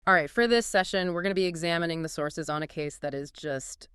All right, for this session, we're going to be examining the sources on a case that is just,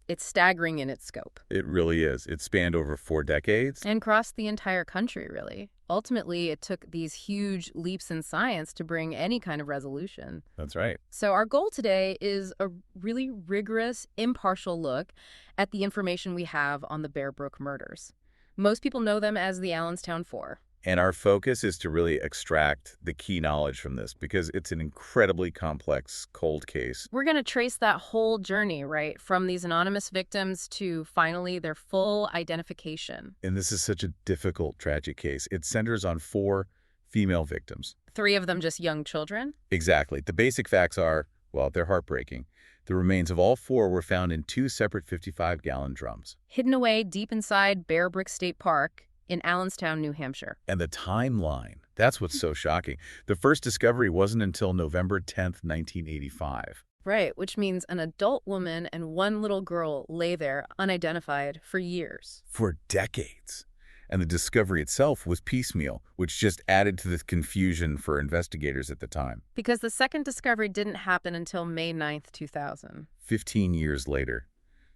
it's staggering in its scope. It really is. It spanned over 4 decades. And crossed the entire country, really. Ultimately, it took these huge leaps in science to bring any kind of resolution. That's right. So our goal today is a really rigorous, impartial look at the information we have on the Bear Brook murders. Most people know them as the Allenstown Four. And our focus is to really extract the key knowledge from this because it's an incredibly complex cold case. We're going to trace that whole journey, right, from these anonymous victims to finally their full identification. And this is such a difficult, tragic case. It centers on 4 female victims. 3 of them just young children? Exactly. The basic facts are, well, they're heartbreaking. The remains of all 4 were found in 2 separate 55-gallon drums. Hidden away deep inside Bear Brook State Park in Allenstown, New Hampshire. And the timeline, that's what's so shocking. The first discovery wasn't until November 10th, 1985. Right, which means an adult woman and 1 little girl lay there unidentified for years. For decades. And the discovery itself was piecemeal, which just added to the confusion for investigators at the time. Because the second discovery didn't happen until May 9th, 2000. 15 years later.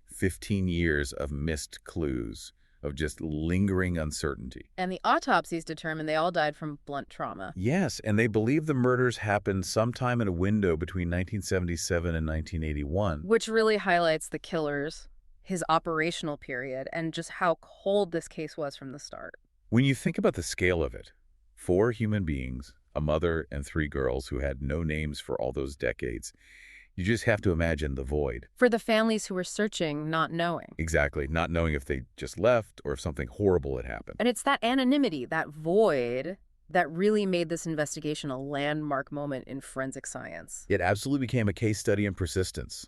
15 years of missed clues, of just lingering uncertainty. And the autopsies determined they all died from blunt trauma. Yes, and they believe the murders happened sometime in a window between 1977 and 1981. Which really highlights the killers, his operational period, and just how cold this case was from the start. When you think about the scale of it, 4 human beings, a mother and 3 girls who had no names for all those decades, you just have to imagine the void. For the families who were searching, not knowing. Exactly, not knowing if they just left or if something horrible had happened. And it's that anonymity, that void, that really made this investigation a landmark moment in forensic science. It absolutely became a case study in persistence,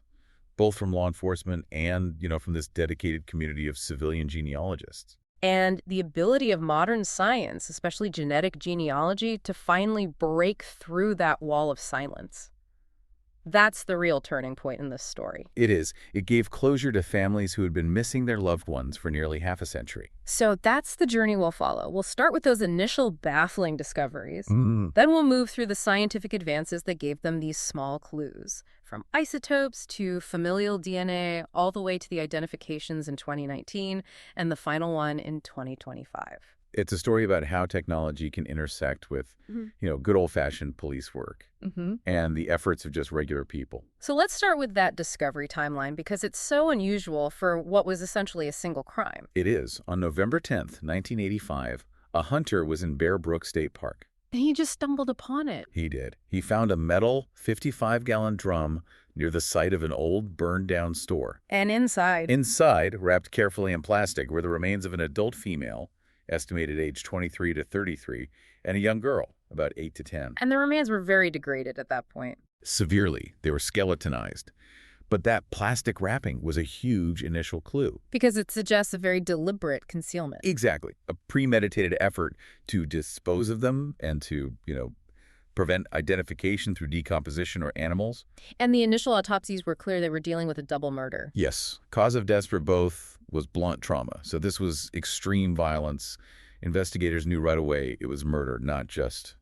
both from law enforcement and, from this dedicated community of civilian genealogists. And the ability of modern science, especially genetic genealogy, to finally break through that wall of silence. That's the real turning point in this story. It is. It gave closure to families who had been missing their loved ones for nearly half a century. So that's the journey we'll follow. We'll start with those initial baffling discoveries. Mm. Then we'll move through the scientific advances that gave them these small clues, from isotopes to familial DNA, all the way to the identifications in 2019 and the final one in 2025. It's a story about how technology can intersect with, good old-fashioned police work and the efforts of just regular people. So let's start with that discovery timeline because it's so unusual for what was essentially a single crime. It is. On November 10th, 1985, a hunter was in Bear Brook State Park. And he just stumbled upon it. He did. He found a metal 55-gallon drum near the site of an old burned-down store. And inside, wrapped carefully in plastic, were the remains of an adult female, estimated age 23 to 33, and a young girl, about 8 to 10. And the remains were very degraded at that point. Severely. They were skeletonized. But that plastic wrapping was a huge initial clue. Because it suggests a very deliberate concealment. Exactly. A premeditated effort to dispose of them and to, prevent identification through decomposition or animals. And the initial autopsies were clear they were dealing with a double murder. Yes. Cause of death for both was blunt trauma. So this was extreme violence. Investigators knew right away it was murder, not just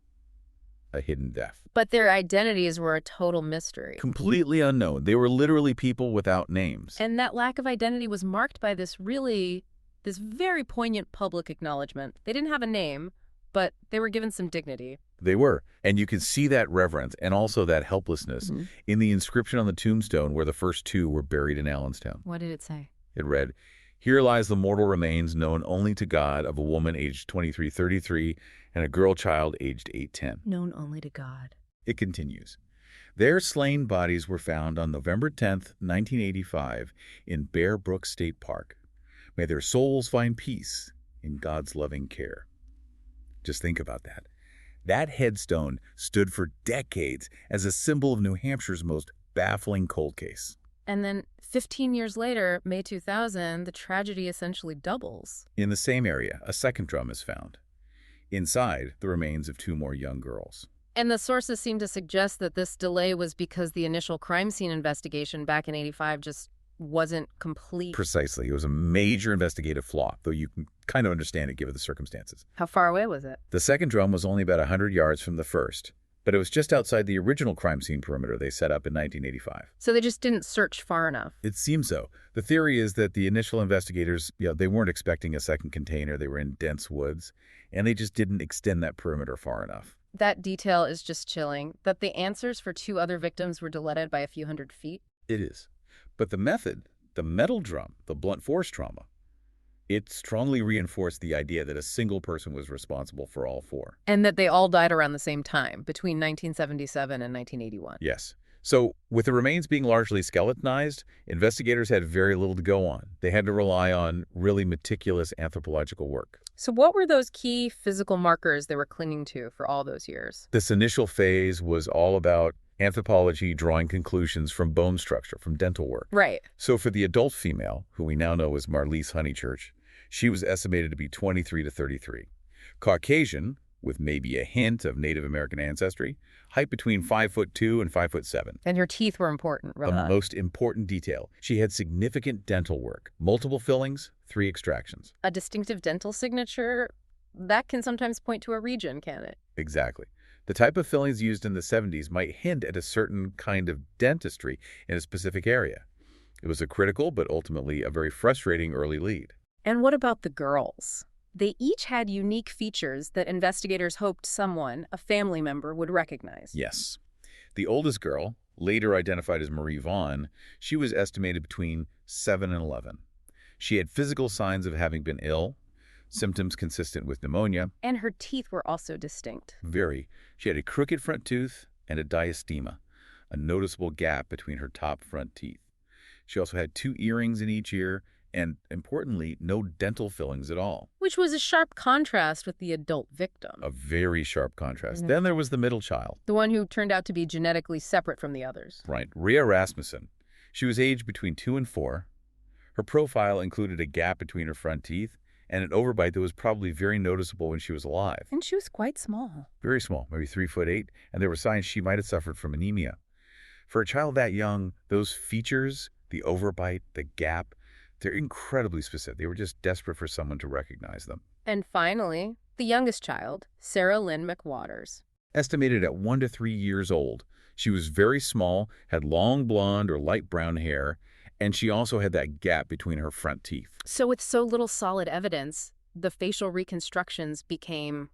a hidden death. But their identities were a total mystery. Completely unknown. They were literally people without names. And that lack of identity was marked by this very poignant public acknowledgement. They didn't have a name, but they were given some dignity. They were. And you can see that reverence and also that helplessness in the inscription on the tombstone where the first 2 were buried in Allenstown. What did it say? It read, "Here lies the mortal remains known only to God of a woman aged 23-33 and a girl child aged 8-10. Known only to God." It continues. Their slain bodies were found on November 10th, 1985 in Bear Brook State Park. May their souls find peace in God's loving care. Just think about that. That headstone stood for decades as a symbol of New Hampshire's most baffling cold case. And then 15 years later, May 2000, the tragedy essentially doubles. In the same area, a second drum is found. Inside, the remains of 2 more young girls. And the sources seem to suggest that this delay was because the initial crime scene investigation back in '85 just wasn't complete. Precisely. It was a major investigative flaw, though you can kind of understand it given the circumstances. How far away was it? The second drum was only about 100 yards from the first, but it was just outside the original crime scene perimeter they set up in 1985. So they just didn't search far enough. It seems so. The theory is that the initial investigators, they weren't expecting a second container. They were in dense woods, and they just didn't extend that perimeter far enough. That detail is just chilling. That the answers for 2 other victims were deleted by a few hundred feet. It is. But the method, the metal drum, the blunt force trauma, it strongly reinforced the idea that a single person was responsible for all 4. And that they all died around the same time, between 1977 and 1981. Yes. So, with the remains being largely skeletonized, investigators had very little to go on. They had to rely on really meticulous anthropological work. So what were those key physical markers they were clinging to for all those years? This initial phase was all about anthropology drawing conclusions from bone structure, from dental work. Right. So for the adult female, who we now know as Marlise Honeychurch, she was estimated to be 23 to 33. Caucasian, with maybe a hint of Native American ancestry, height between 5'2" and 5'7". And her teeth were important, The Rilla. most important detail, she had significant dental work, multiple fillings, 3 extractions. A distinctive dental signature, that can sometimes point to a region, can it? Exactly. The type of fillings used in the 70s might hint at a certain kind of dentistry in a specific area. It was a critical but ultimately a very frustrating early lead. And what about the girls? They each had unique features that investigators hoped someone, a family member, would recognize. Yes. The oldest girl, later identified as Marie Vaughn, she was estimated between 7 and 11. She had physical signs of having been ill, symptoms consistent with pneumonia. And her teeth were also distinct. Very. She had a crooked front tooth and a diastema, a noticeable gap between her top front teeth. She also had 2 earrings in each ear and, importantly, no dental fillings at all. Which was a sharp contrast with the adult victim. A very sharp contrast. Mhm. Then there was the middle child. The one who turned out to be genetically separate from the others. Right. Rhea Rasmussen. She was aged between 2 and 4. Her profile included a gap between her front teeth and an overbite that was probably very noticeable when she was alive. And she was quite small. Very small, maybe 3'8", and there were signs she might have suffered from anemia. For a child that young, those features, the overbite, the gap, they're incredibly specific. They were just desperate for someone to recognize them. And finally, the youngest child, Sarah Lynn McWaters. Estimated at 1 to 3 years old, she was very small, had long blonde or light brown hair, and she also had that gap between her front teeth. So with so little solid evidence, the facial reconstructions became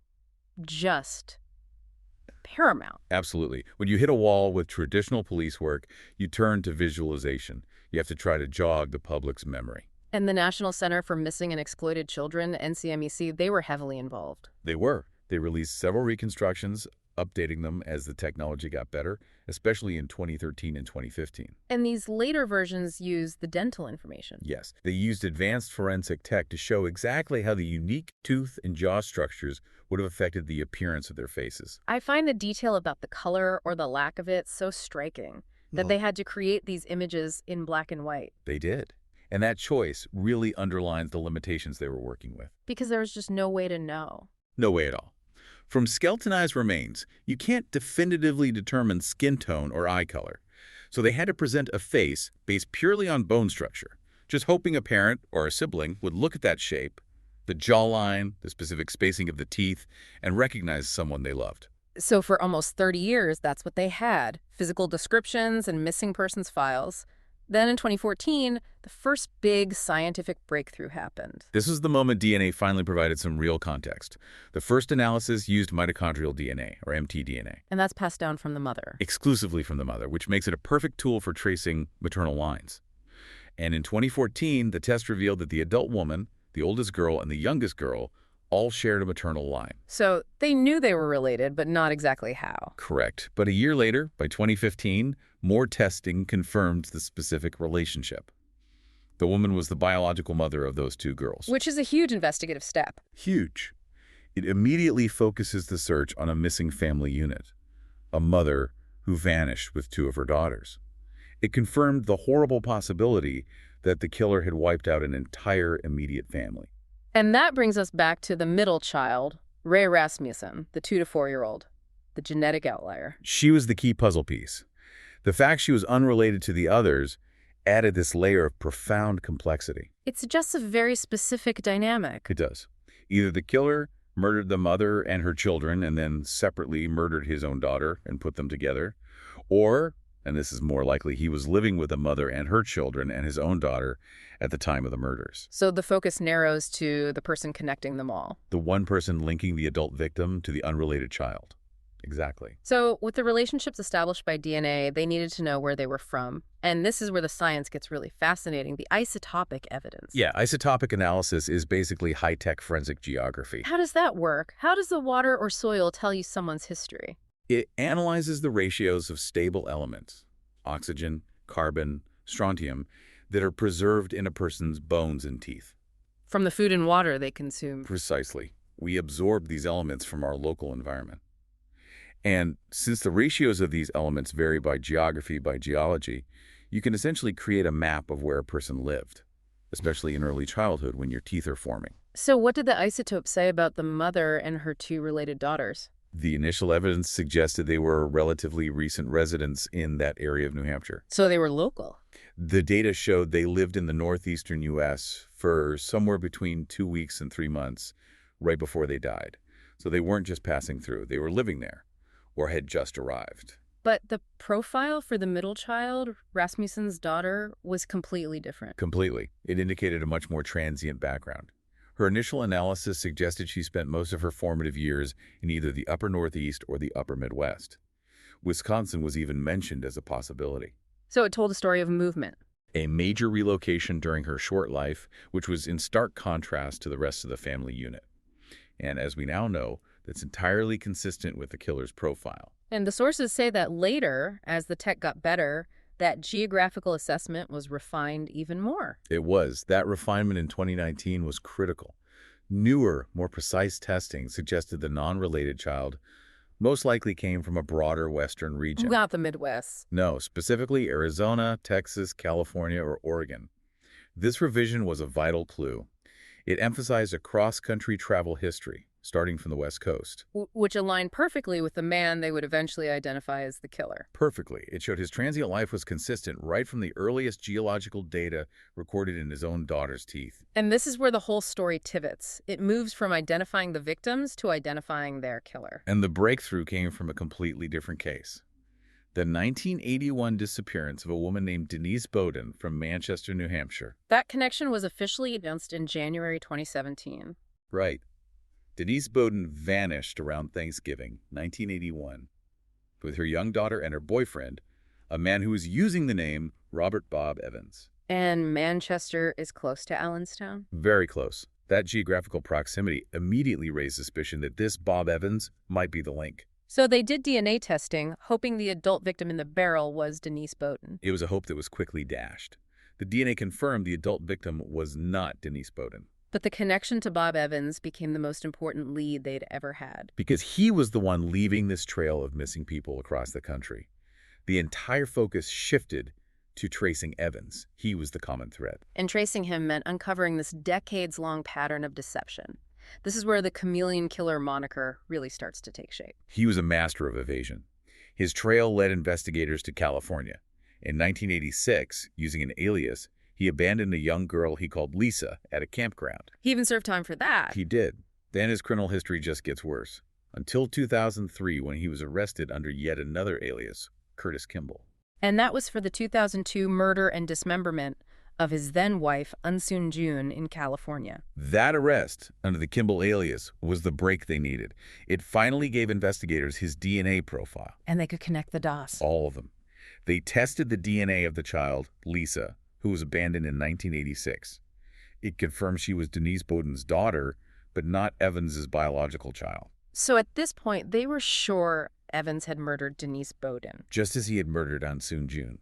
just paramount. Absolutely. When you hit a wall with traditional police work, you turn to visualization. You have to try to jog the public's memory. And the National Center for Missing and Exploited Children, NCMEC, they were heavily involved. They were. They released several reconstructions, updating them as the technology got better, especially in 2013 and 2015. And these later versions used the dental information. Yes, they used advanced forensic tech to show exactly how the unique tooth and jaw structures would have affected the appearance of their faces. I find the detail about the color or the lack of it so striking that they had to create these images in black and white. They did. And that choice really underlines the limitations they were working with. Because there was just no way to know. No way at all. From skeletonized remains, you can't definitively determine skin tone or eye color. So they had to present a face based purely on bone structure, just hoping a parent or a sibling would look at that shape, the jawline, the specific spacing of the teeth, and recognize someone they loved. So for almost 30 years, that's what they had, physical descriptions and missing persons files. Then in 2014, the first big scientific breakthrough happened. This was the moment DNA finally provided some real context. The first analysis used mitochondrial DNA, or mtDNA. And that's passed down from the mother. Exclusively from the mother, which makes it a perfect tool for tracing maternal lines. And in 2014, the test revealed that the adult woman, the oldest girl, and the youngest girl all shared a maternal line. So they knew they were related, but not exactly how. Correct. But a year later, by 2015, more testing confirmed the specific relationship. The woman was the biological mother of those 2 girls. Which is a huge investigative step. Huge. It immediately focuses the search on a missing family unit, a mother who vanished with 2 of her daughters. It confirmed the horrible possibility that the killer had wiped out an entire immediate family. And that brings us back to the middle child, Ray Rasmussen, the 2 to 4-year-old, the genetic outlier. She was the key puzzle piece. The fact she was unrelated to the others added this layer of profound complexity. It's just a very specific dynamic. It does. Either the killer murdered the mother and her children, and then separately murdered his own daughter and put them together. Or, and this is more likely, he was living with the mother and her children and his own daughter at the time of the murders. So the focus narrows to the person connecting them all. The one person linking the adult victim to the unrelated child. Exactly. So with the relationships established by DNA, they needed to know where they were from. And this is where the science gets really fascinating, the isotopic evidence. Yeah, isotopic analysis is basically high-tech forensic geography. How does that work? How does the water or soil tell you someone's history? It analyzes the ratios of stable elements, oxygen, carbon, strontium, that are preserved in a person's bones and teeth. From the food and water they consume. Precisely. We absorb these elements from our local environment. And since the ratios of these elements vary by geography, by geology, you can essentially create a map of where a person lived, especially in early childhood when your teeth are forming. So what did the isotopes say about the mother and her two related daughters? The initial evidence suggested they were relatively recent residents in that area of New Hampshire. So they were local. The data showed they lived in the northeastern U.S. for somewhere between 2 weeks and 3 months, right before they died. So they weren't just passing through, they were living there, or had just arrived. But the profile for the middle child, Rasmussen's daughter, was completely different. Completely. It indicated a much more transient background. Her initial analysis suggested she spent most of her formative years in either the upper Northeast or the upper Midwest. Wisconsin was even mentioned as a possibility. So it told a story of movement. A major relocation during her short life, which was in stark contrast to the rest of the family unit. And as we now know, that's entirely consistent with the killer's profile. And the sources say that later, as the tech got better, that geographical assessment was refined even more. It was. That refinement in 2019 was critical. Newer, more precise testing suggested the non-related child most likely came from a broader Western region. Not the Midwest. No, specifically Arizona, Texas, California, or Oregon. This revision was a vital clue. It emphasized a cross-country travel history, starting from the West Coast. Which aligned perfectly with the man they would eventually identify as the killer. Perfectly. It showed his transient life was consistent right from the earliest geological data recorded in his own daughter's teeth. And this is where the whole story pivots. It moves from identifying the victims to identifying their killer. And the breakthrough came from a completely different case. The 1981 disappearance of a woman named Denise Bowden from Manchester, New Hampshire. That connection was officially announced in January 2017. Right. Denise Bowden vanished around Thanksgiving, 1981, with her young daughter and her boyfriend, a man who was using the name Robert Bob Evans. And Manchester is close to Allenstown? Very close. That geographical proximity immediately raised suspicion that this Bob Evans might be the link. So they did DNA testing, hoping the adult victim in the barrel was Denise Bowden. It was a hope that was quickly dashed. The DNA confirmed the adult victim was not Denise Bowden. But the connection to Bob Evans became the most important lead they'd ever had. Because he was the one leaving this trail of missing people across the country. The entire focus shifted to tracing Evans. He was the common thread. And tracing him meant uncovering this decades-long pattern of deception. This is where the chameleon killer moniker really starts to take shape. He was a master of evasion. His trail led investigators to California. In 1986, using an alias, he abandoned a young girl he called Lisa at a campground. He even served time for that. He did. Then his criminal history just gets worse. Until 2003, when he was arrested under yet another alias, Curtis Kimball. And that was for the 2002 murder and dismemberment of his then-wife, Unsoon June, in California. That arrest, under the Kimball alias, was the break they needed. It finally gave investigators his DNA profile. And they could connect the dots. All of them. They tested the DNA of the child, Lisa, who was abandoned in 1986. It confirmed she was Denise Bowden's daughter, but not Evans's biological child. So at this point, they were sure Evans had murdered Denise Bowden. Just as he had murdered Unsoon June.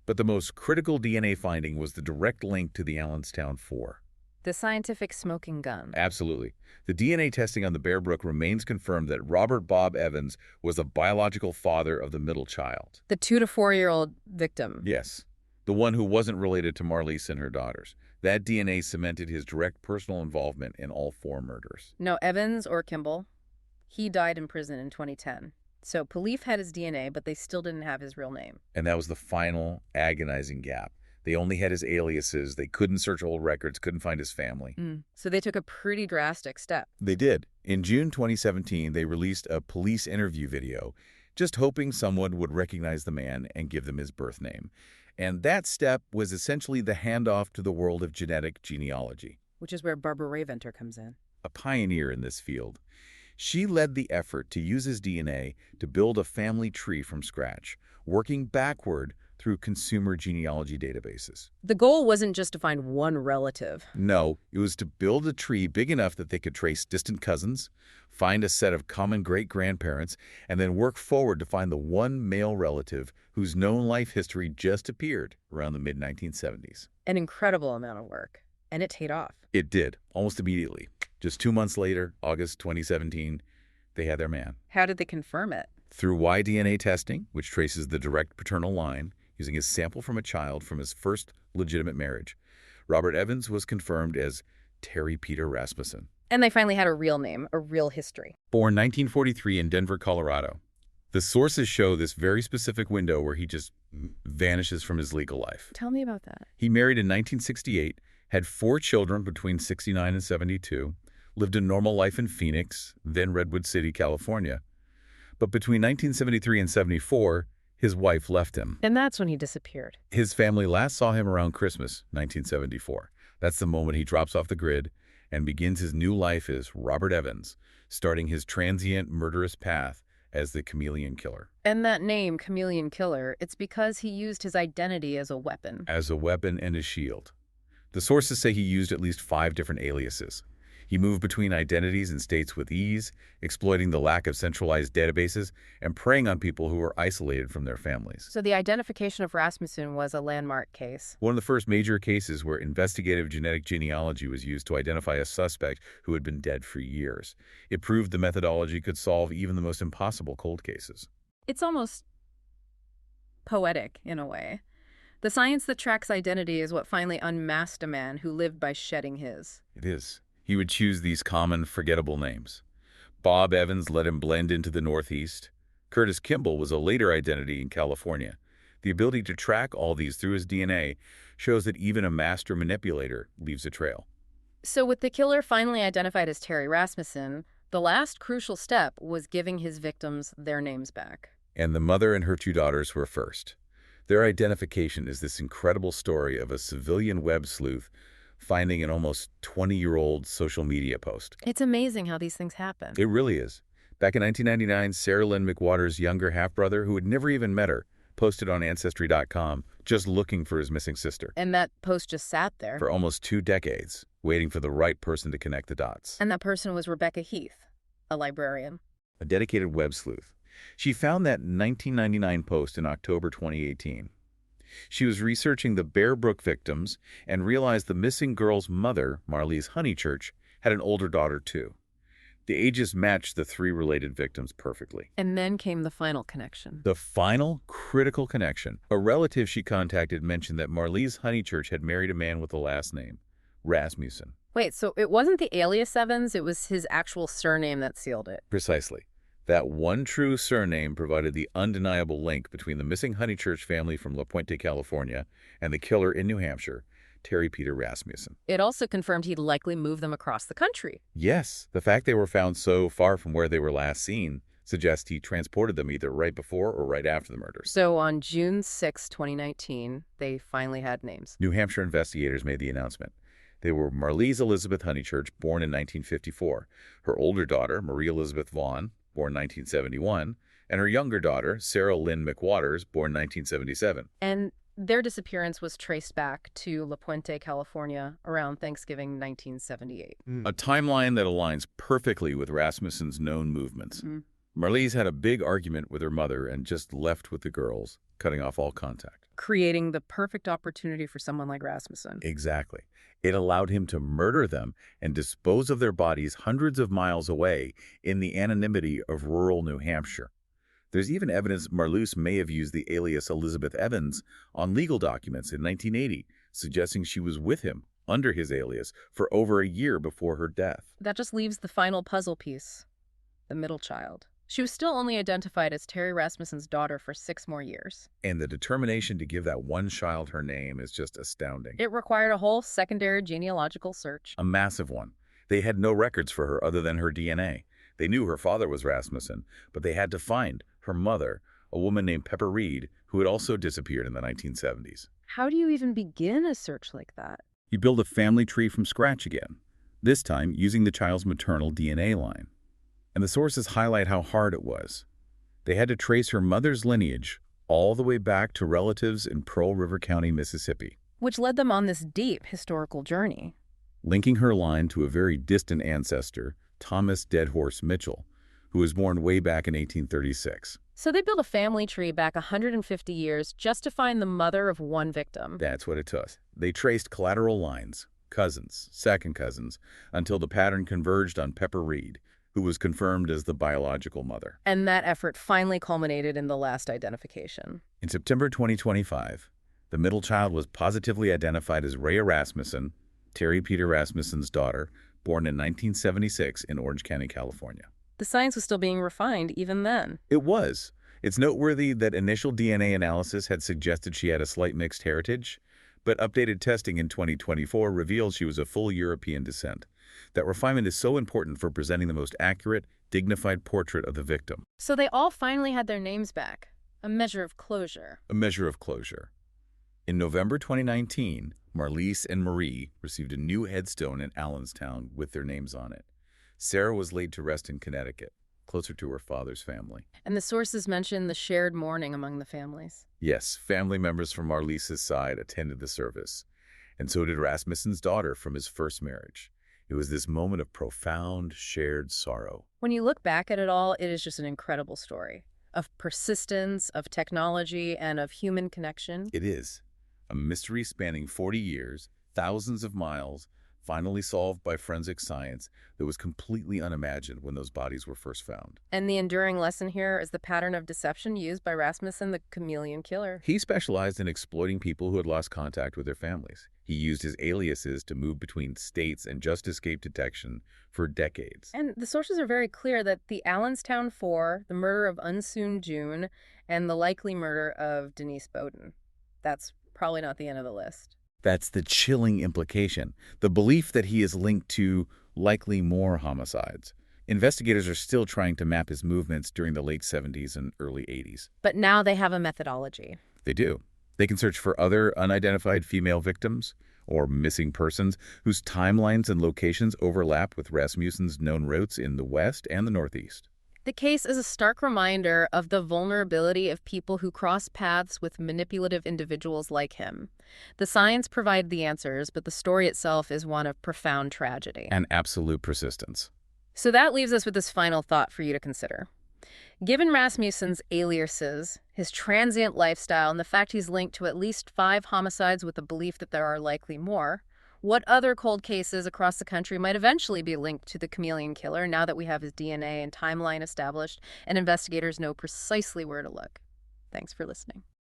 But the most critical DNA finding was the direct link to the Allenstown Four. The scientific smoking gun. Absolutely. The DNA testing on the Bear Brook remains confirmed that Robert Bob Evans was the biological father of the middle child. The 2 to 4-year-old victim. Yes. The one who wasn't related to Marlise and her daughters. That DNA cemented his direct personal involvement in all 4 murders. No Evans or Kimball. He died in prison in 2010. So police had his DNA, but they still didn't have his real name. And that was the final agonizing gap. They only had his aliases. They couldn't search old records, couldn't find his family. So they took a pretty drastic step. They did. In June 2017, they released a police interview video, just hoping someone would recognize the man and give them his birth name. And that step was essentially the handoff to the world of genetic genealogy. Which is where Barbara Rae-Venter comes in. A pioneer in this field. She led the effort to use his DNA to build a family tree from scratch, working backward through consumer genealogy databases. The goal wasn't just to find one relative. No, it was to build a tree big enough that they could trace distant cousins, find a set of common great-grandparents, and then work forward to find the one male relative whose known life history just appeared around the mid-1970s. An incredible amount of work. And it paid off. It did, almost immediately. Just 2 months later, August 2017, they had their man. How did they confirm it? Through Y-DNA testing, which traces the direct paternal line, using a sample from a child from his first legitimate marriage, Robert Evans was confirmed as Terry Peter Rasmussen. And they finally had a real name, a real history. Born 1943 in Denver, Colorado. The sources show this very specific window where he just vanishes from his legal life. Tell me about that. He married in 1968, had 4 children between 69 and 72, lived a normal life in Phoenix, then Redwood City, California. But between 1973 and 74, his wife left him. And that's when he disappeared. His family last saw him around Christmas, 1974. That's the moment he drops off the grid and begins his new life as Robert Evans, starting his transient, murderous path as the Chameleon Killer. And that name, Chameleon Killer, it's because he used his identity as a weapon. As a weapon and a shield. The sources say he used at least 5 different aliases. He moved between identities and states with ease, exploiting the lack of centralized databases and preying on people who were isolated from their families. So the identification of Rasmussen was a landmark case. One of the first major cases where investigative genetic genealogy was used to identify a suspect who had been dead for years. It proved the methodology could solve even the most impossible cold cases. It's almost poetic in a way. The science that tracks identity is what finally unmasked a man who lived by shedding his. It is. He would choose these common, forgettable names. Bob Evans let him blend into the Northeast. Curtis Kimball was a later identity in California. The ability to track all these through his DNA shows that even a master manipulator leaves a trail. So with the killer finally identified as Terry Rasmussen, the last crucial step was giving his victims their names back. And the mother and her 2 daughters were first. Their identification is this incredible story of a civilian web sleuth finding an almost 20-year-old social media post. It's amazing how these things happen. It really is. Back in 1999, Sarah Lynn McWater's younger half-brother, who had never even met her, posted on Ancestry.com just looking for his missing sister. And that post just sat there. For almost 2 decades, waiting for the right person to connect the dots. And that person was Rebecca Heath, a librarian. A dedicated web sleuth. She found that 1999 post in October 2018. She was researching the Bear Brook victims and realized the missing girl's mother, Marlise Honeychurch, had an older daughter too. The ages matched the 3 related victims perfectly. And then came the final connection. The final critical connection. A relative she contacted mentioned that Marlise Honeychurch had married a man with the last name, Rasmussen. Wait, so it wasn't the alias Evans, it was his actual surname that sealed it. Precisely. That one true surname provided the undeniable link between the missing Honeychurch family from La Puente, California, and the killer in New Hampshire, Terry Peter Rasmussen. It also confirmed he'd likely moved them across the country. Yes, the fact they were found so far from where they were last seen suggests he transported them either right before or right after the murders. So on June 6, 2019, they finally had names. New Hampshire investigators made the announcement. They were Marlise Elizabeth Honeychurch, born in 1954, her older daughter, Marie Elizabeth Vaughn, born 1971, and her younger daughter, Sarah Lynn McWaters, born 1977. And their disappearance was traced back to La Puente, California, around Thanksgiving 1978. A timeline that aligns perfectly with Rasmussen's known movements. Marlise had a big argument with her mother and just left with the girls, cutting off all contact. Creating the perfect opportunity for someone like Rasmussen. Exactly. It allowed him to murder them and dispose of their bodies hundreds of miles away in the anonymity of rural New Hampshire. There's even evidence Marlise may have used the alias Elizabeth Evans on legal documents in 1980, suggesting she was with him under his alias for over a year before her death. That just leaves the final puzzle piece, the middle child. She was still only identified as Terry Rasmussen's daughter for 6 more years. And the determination to give that one child her name is just astounding. It required a whole secondary genealogical search. A massive one. They had no records for her other than her DNA. They knew her father was Rasmussen, but they had to find her mother, a woman named Pepper Reed, who had also disappeared in the 1970s. How do you even begin a search like that? You build a family tree from scratch again, this time using the child's maternal DNA line. And the sources highlight how hard it was. They had to trace her mother's lineage all the way back to relatives in Pearl River County, Mississippi, Which led them on this deep historical journey. linking her line to a very distant ancestor, Thomas Deadhorse Mitchell, who was born way back in 1836. So they built a family tree back 150 years just to find the mother of one victim. That's what it took. They traced collateral lines, cousins, second cousins, until the pattern converged on Pepper Reed, who was confirmed as the biological mother. And that effort finally culminated in the last identification. In September 2025, the middle child was positively identified as Rhea Rasmussen, Terry Peter Rasmussen's daughter, born in 1976 in Orange County, California. The science was still being refined even then. It was. It's noteworthy that initial DNA analysis had suggested she had a slight mixed heritage, but updated testing in 2024 revealed she was of full European descent. That refinement is so important for presenting the most accurate, dignified portrait of the victim. So they all finally had their names back. A measure of closure. A measure of closure. In November 2019, Marlise and Marie received a new headstone in Allenstown with their names on it. Sarah was laid to rest in Connecticut, closer to her father's family. And the sources mention the shared mourning among the families. Yes, family members from Marlise's side attended the service, and so did Rasmussen's daughter from his first marriage. It was this moment of profound, shared sorrow. When you look back at it all, it is just an incredible story of persistence, of technology, and of human connection. It is. A mystery spanning 40 years, thousands of miles, finally solved by forensic science that was completely unimagined when those bodies were first found. And the enduring lesson here is the pattern of deception used by Rasmussen, the chameleon killer. He specialized in exploiting people who had lost contact with their families. He used his aliases to move between states and just escape detection for decades. And the sources are very clear that the Allenstown Four, the murder of Unsoon June, and the likely murder of Denise Bowden. That's probably not the end of the list. That's the chilling implication, the belief that he is linked to likely more homicides. Investigators are still trying to map his movements during the late 70s and early 80s. But now they have a methodology. They do. They can search for other unidentified female victims or missing persons whose timelines and locations overlap with Rasmussen's known routes in the West and the Northeast. The case is a stark reminder of the vulnerability of people who cross paths with manipulative individuals like him. The science provided the answers, but the story itself is one of profound tragedy. And absolute persistence. So that leaves us with this final thought for you to consider. Given Rasmussen's aliases, his transient lifestyle, and the fact he's linked to at least 5 homicides with the belief that there are likely more, what other cold cases across the country might eventually be linked to the chameleon killer now that we have his DNA and timeline established and investigators know precisely where to look? Thanks for listening.